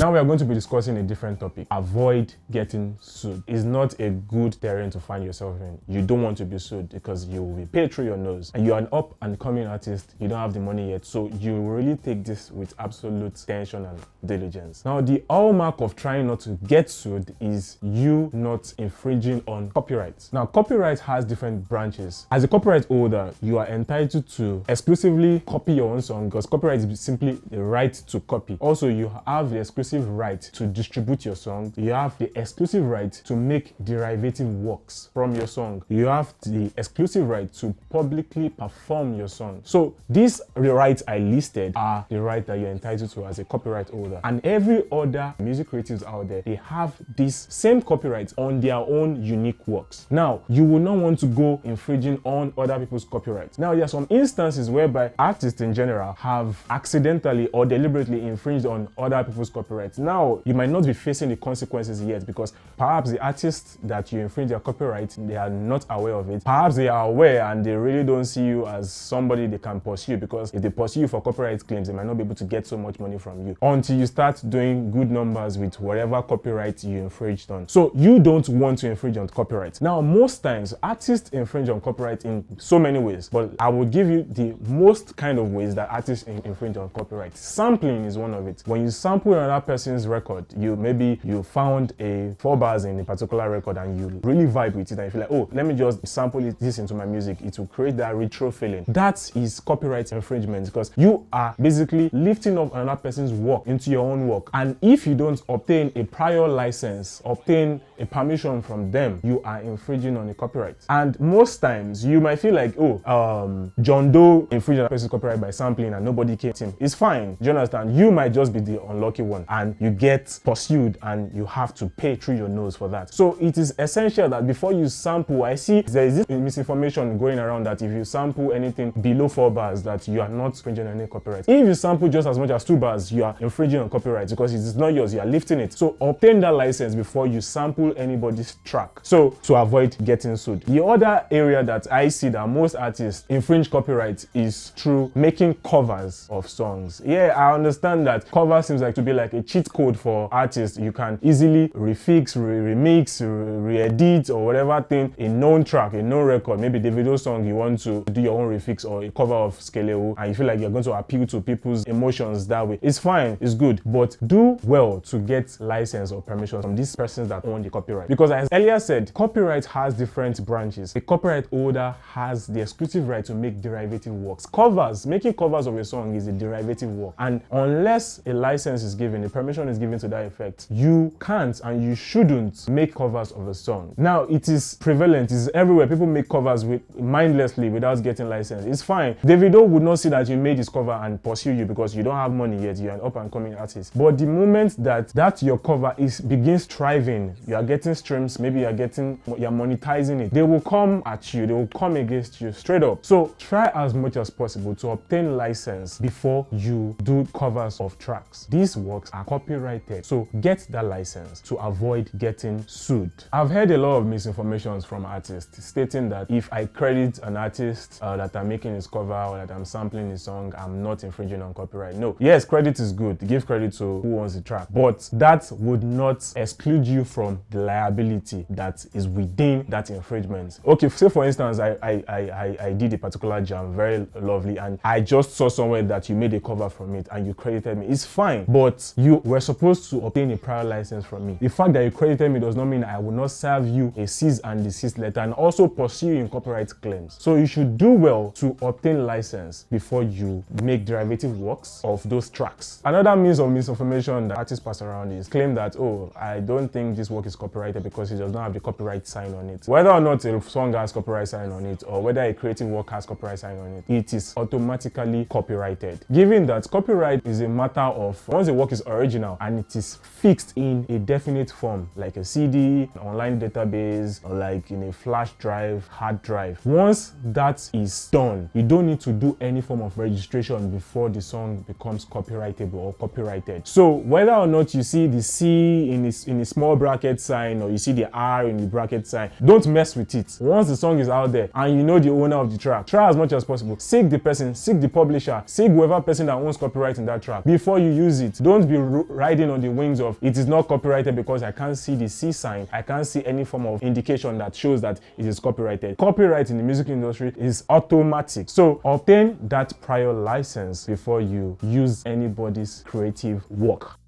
Now we are going to be discussing a different topic. Avoid getting sued. It's not a good terrain to find yourself in. You don't want to be sued because you will be paid through your nose, and you're an up and coming artist. You don't have the money yet, so you really take this with absolute tension and diligence. Now, the hallmark of trying not to get sued is you not infringing on copyright. Now, copyright has different branches. As a copyright holder, you are entitled to exclusively copy your own song, because copyright is simply the right to copy. Also, you have the exclusive right to distribute your song. You have the exclusive right to make derivative works from your song. You have the exclusive right to publicly perform your song. So these rights I listed are the right that you're entitled to as a copyright holder. And every other music creatives out there, they have this same copyright on their own unique works. Now, you will not want to go infringing on other people's copyrights. Now, there are some instances whereby artists in general have accidentally or deliberately infringed on other people's copyrights. Now, you might not be facing the consequences yet, because perhaps the artists that you infringe their copyright, they are not aware of it. Perhaps they are aware and they really don't see you as somebody they can pursue, because if they pursue you for copyright claims, they might not be able to get so much money from you until you start doing good numbers with whatever copyright you infringed on. So you don't want to infringe on copyright. Now, most times artists infringe on copyright in so many ways, but I will give you the most kind of ways that artists infringe on copyright. Sampling is one of it. When you sample another person's record, maybe you found a 4 bars in a particular record and you really vibe with it, and you feel like, oh, let me just sample this into my music. It will create that retro feeling. That is copyright infringement, because you are basically lifting up another person's work into your own work. And if you don't obtain a prior license, obtain a permission from them, you are infringing on a copyright. And most times you might feel like, oh, John Doe infringed on a person's copyright by sampling and nobody came to him. It's fine. Do you understand? You might just be the unlucky one and you get pursued and you have to pay through your nose for that. So it is essential that before you sample, I see there is this misinformation going around that if you sample anything below 4 bars, that you are not infringing on any copyright. If you sample just as much as 2 bars, you are infringing on copyright, because it is not yours, you are lifting it. So obtain that license before you sample anybody's track, so to avoid getting sued. The other area that I see that most artists infringe copyright is through making covers of songs. Yeah, I understand that cover seems like to be like a cheat code for artists. You can easily refix, remix, re-edit or whatever thing, a known track, a known record, maybe Davido's song, you want to do your own refix or a cover of Skelewu, and you feel like you're going to appeal to people's emotions that way. It's fine, it's good, but do well to get license or permission from these persons that own the copyright. Because as earlier said, copyright has different branches. A copyright holder has the exclusive right to make derivative works. Making covers of a song is a derivative work, and unless a license is given, a permission is given to that effect, you can't and you shouldn't make covers of a song. Now, it is prevalent, it's everywhere. People make covers mindlessly without getting license. It's fine. Davido would not see that you made his cover and pursue you because you don't have money yet, you're an up and coming artist. But the moment that your cover begins thriving, you are getting streams, maybe you're monetizing it, they will come at you, they will come against you straight up. So try as much as possible to obtain license before you do covers of tracks. These works are copyrighted, so get that license to avoid getting sued. I've heard a lot of misinformations from artists stating that if I credit an artist that I'm making his cover or that I'm sampling his song, I'm not infringing on copyright. No. Yes, credit is good. Give credit to who owns the track, but that would not exclude you from the liability that is within that infringement. Okay, say for instance, I did a particular jam, very lovely, and I just saw somewhere that you made a cover from it and you credited me. It's fine, but you were supposed to obtain a prior license from me. The fact that you credited me does not mean I will not serve you a cease and desist letter and also pursue you in copyright claims. So you should do well to obtain license before you make derivative works of those tracks. Another means of misinformation that artists pass around is claim that, oh, I don't think this work is copyrighted because it does not have the copyright sign on it. Whether or not a song has copyright sign on it or whether a creative work has copyright sign on it, it is automatically copyrighted. Given that copyright is a matter of once a work is original and it is fixed in a definite form, like a CD, an online database, or like in a flash drive, hard drive. Once that is done, you don't need to do any form of registration before the song becomes copyrightable or copyrighted. So whether or not you see the C in a small bracket sign or you see the R in the bracket sign, don't mess with it. Once the song is out there and you know the owner of the track, try as much as possible. Seek the person, seek the publisher, seek whoever person that owns copyright in that track before you use it. Don't be riding on the wings of it is not copyrighted because I can't see the C sign, I can't see any form of indication that shows that it is copyrighted. Copyright in the music industry is automatic. So obtain that prior license before you use anybody's creative work.